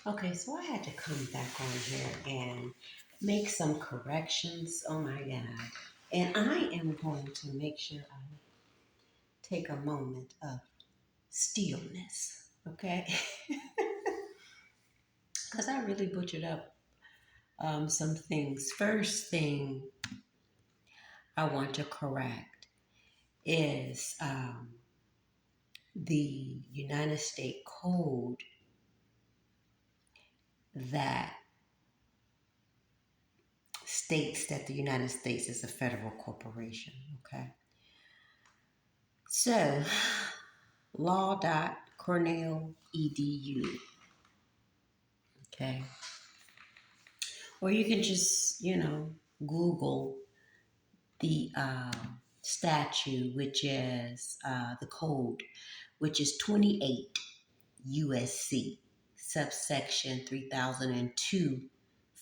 Okay, so I had to come back on here and make some corrections. Oh my God. And I am going to make sure I take a moment of stillness, okay? Because I really butchered up some things. First thing I want to correct is the United States Code that states that the United States is a federal corporation, okay? So, law.cornell.edu, okay? Or you can just, Google the statute, which is the code, which is 28 USC, subsection 3002,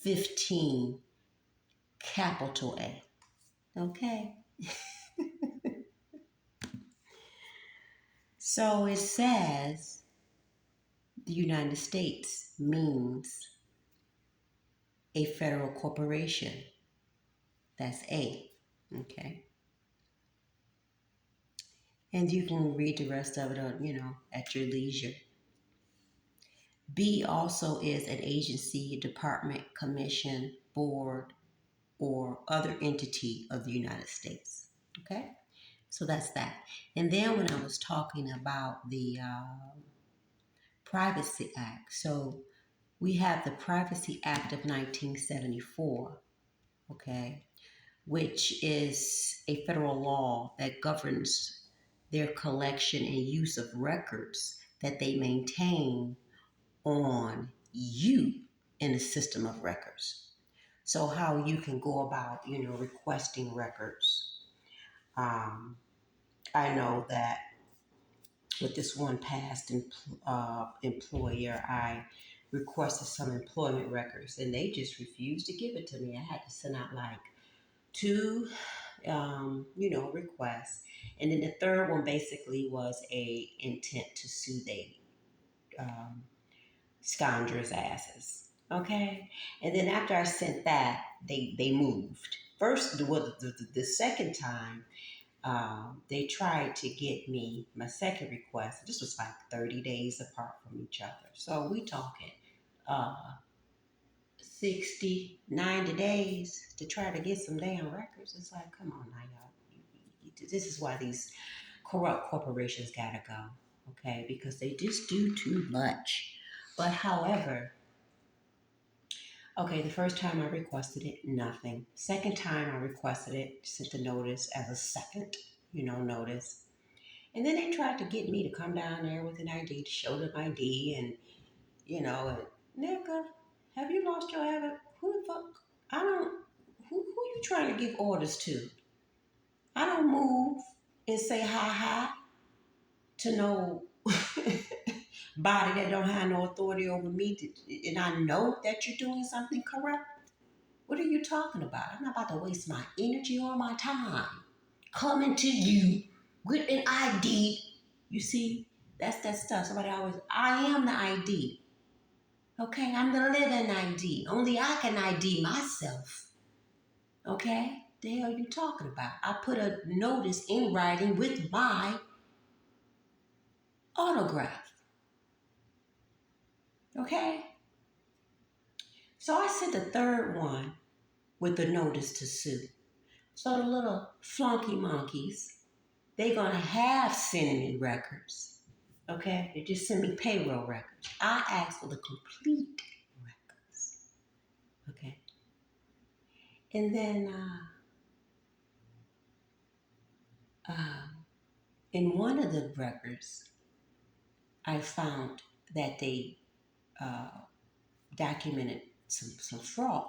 15, capital A. Okay. So it says the United States means a federal corporation. That's A. Okay. And you can read the rest of it on, at your leisure. B also is an agency, department, commission, board, or other entity of the United States. Okay? So that's that. And then when I was talking about the Privacy Act, so we have the Privacy Act of 1974, okay, which is a federal law that governs their collection and use of records that they maintain on you in a system of records. So how you can go about, requesting records. Um, I know that with this one past employer, I requested some employment records and they just refused to give it to me. I had to send out like two, requests. And then the third one basically was a intent to sue they um, scoundrels asses. Okay. And then after I sent that, they moved. First, the second time, they tried to get me my second request. This was like 30 days apart from each other. So we talking uh, 60, 90 days to try to get some damn records. It's like, come on now, y'all. This is why these corrupt corporations gotta go. Okay, because they just do too much. But however, okay, the first time I requested it, nothing. Second time I requested it, sent the notice as a second, notice. And then they tried to get me to come down there with an ID to show them ID and nigga, have you lost your habit? Who the fuck? I don't, who you trying to give orders to? I don't move and say hi to no body that don't have no authority over me and I know that you're doing something corrupt. What are you talking about? I'm not about to waste my energy or my time coming to you with an ID. You see, that's that stuff. Somebody always, I am the ID. Okay, I'm the living ID. Only I can ID myself. Okay, the hell are you talking about? I put a notice in writing with my autograph. Okay, so I sent the third one with the notice to sue. So the little flunky monkeys, they gonna have sending me records. Okay, they just send me payroll records. I asked for the complete records. Okay, and then uh, in one of the records, I found that they uh, documented some fraud.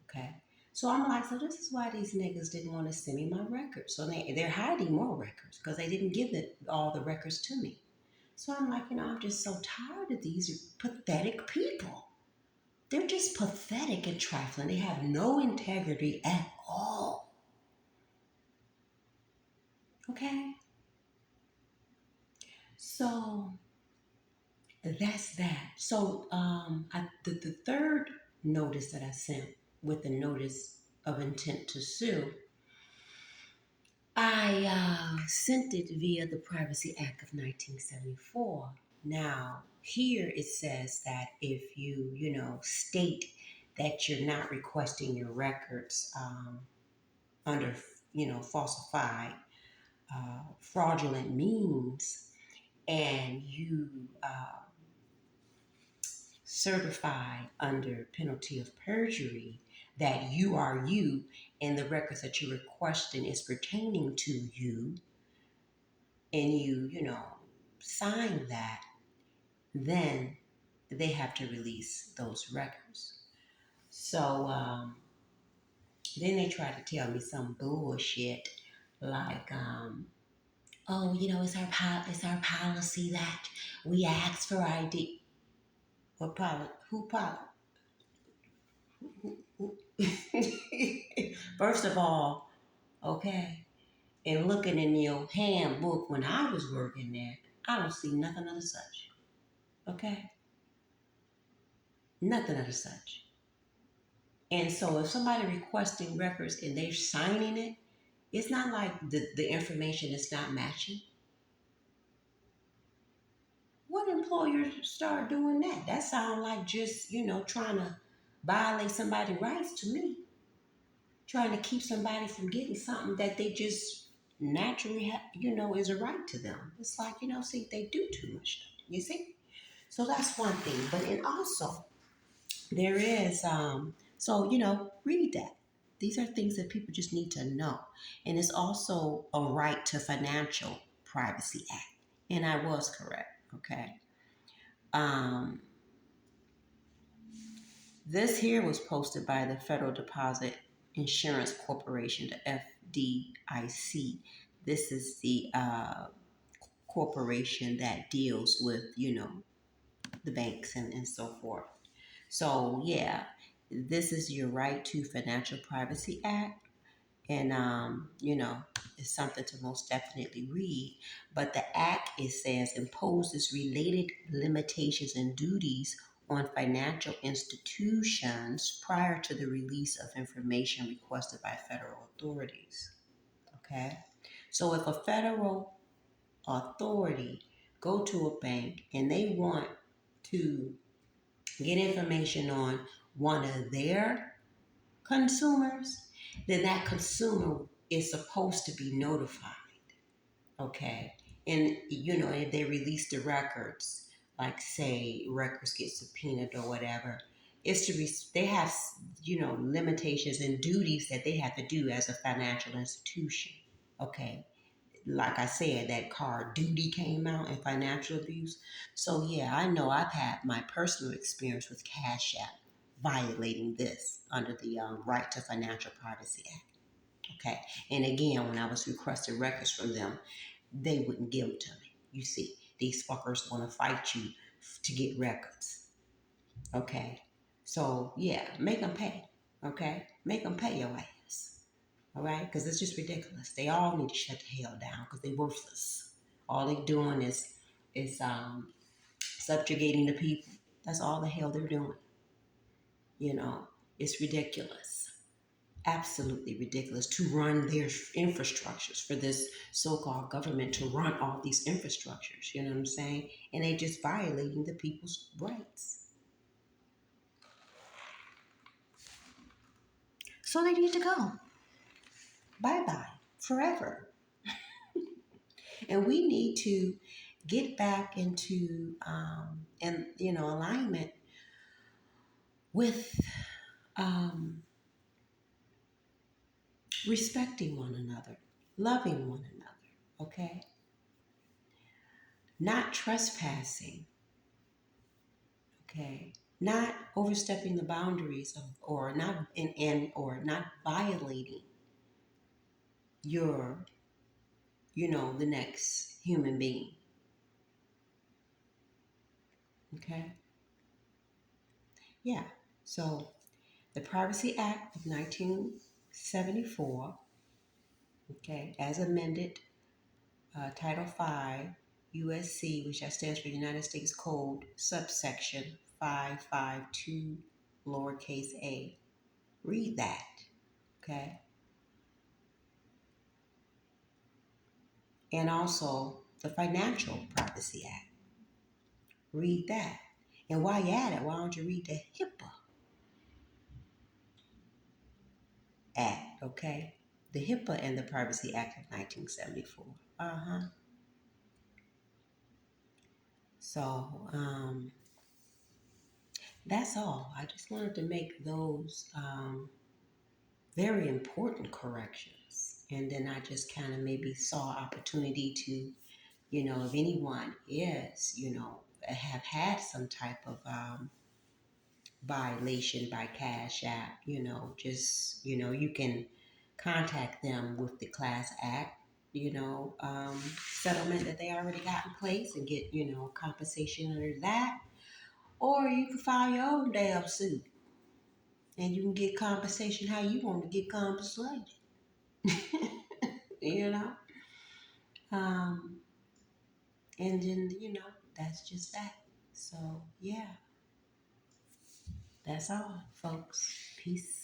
Okay, so I'm like, so this is why these niggas didn't want to send me my records. So they're hiding more records because they didn't give all the records to me. So I'm like, I'm just so tired of these pathetic people. They're just pathetic and trifling. They have no integrity at all. Okay? So that's that. So the third notice that I sent with the notice of intent to sue, I sent it via the Privacy Act of 1974. Now, here it says that if you state that you're not requesting your records under, falsified, fraudulent means, and you certify under penalty of perjury that you are you and the records that you're requesting is pertaining to you, and you sign that, then they have to release those records. So then they try to tell me some bullshit like, oh, it's our policy that we ask for ID. What policy? Who policy? First of all, okay, and looking in your handbook when I was working there, I don't see nothing of the such. Okay? Nothing of the such. And so if somebody requesting records and they're signing it, it's not like the information is not matching. What employer start doing that? That sounds like just, trying to violate somebody's rights to me. Trying to keep somebody from getting something that they just naturally have, is a right to them. It's like, see, they do too much stuff. You see? So that's one thing. But and also there is so read that. These are things that people just need to know. And it's also a right to financial privacy act. And I was correct. Okay. Um, this here was posted by the Federal Deposit Insurance Corporation, the FDIC. This is the corporation that deals with, the banks and so forth. So, yeah, this is your right to Financial Privacy Act. And, it's something to most definitely read. But the act, it says, imposes related limitations and duties on financial institutions prior to the release of information requested by federal authorities. Okay? So if a federal authority go to a bank and they want to get information on one of their consumers, then that consumer is supposed to be notified. Okay. And, if they release the records, like say records get subpoenaed or whatever, it's they have, limitations and duties that they have to do as a financial institution. Okay. Like I said, that card duty came out in financial abuse. So yeah, I know I've had my personal experience with Cash App violating this under the Right to Financial Privacy Act. Okay, and again, when I was requesting records from them, they wouldn't give them to me. You see, these fuckers want to fight you to get records. Okay, so yeah, make them pay. Okay, make them pay your ass. All right, because it's just ridiculous. They all need to shut the hell down because they're worthless. All they doing is subjugating the people. That's all the hell they're doing. It's ridiculous. Absolutely ridiculous to run their infrastructures for this so-called government to run all these infrastructures. You know what I'm saying? And they just violating the people's rights. So they need to go. Bye-bye. Forever. And we need to get back into alignment with respecting one another, loving one another, okay? Not trespassing, okay? Not overstepping the boundaries of, or not or not violating your, the next human being. Okay? Yeah. So the Privacy Act of 1974, okay, as amended, Title 5, USC, which stands for United States Code, subsection 552, lowercase a. Read that, okay? And also the Financial Privacy Act. Read that. And while you're at it, why don't you read the HIPAA Act, okay? The HIPAA and the Privacy Act of 1974. So, that's all. I just wanted to make those very important corrections. And then I just kind of maybe saw opportunity to, if anyone is, have had some type of violation by Cash App, just, you can contact them with the Class Act, settlement that they already got in place and get, compensation under that. Or you can file your own damn suit and you can get compensation how you want to get compensated, you know? Um, and then, that's just that. So, yeah, that's all, folks. Peace.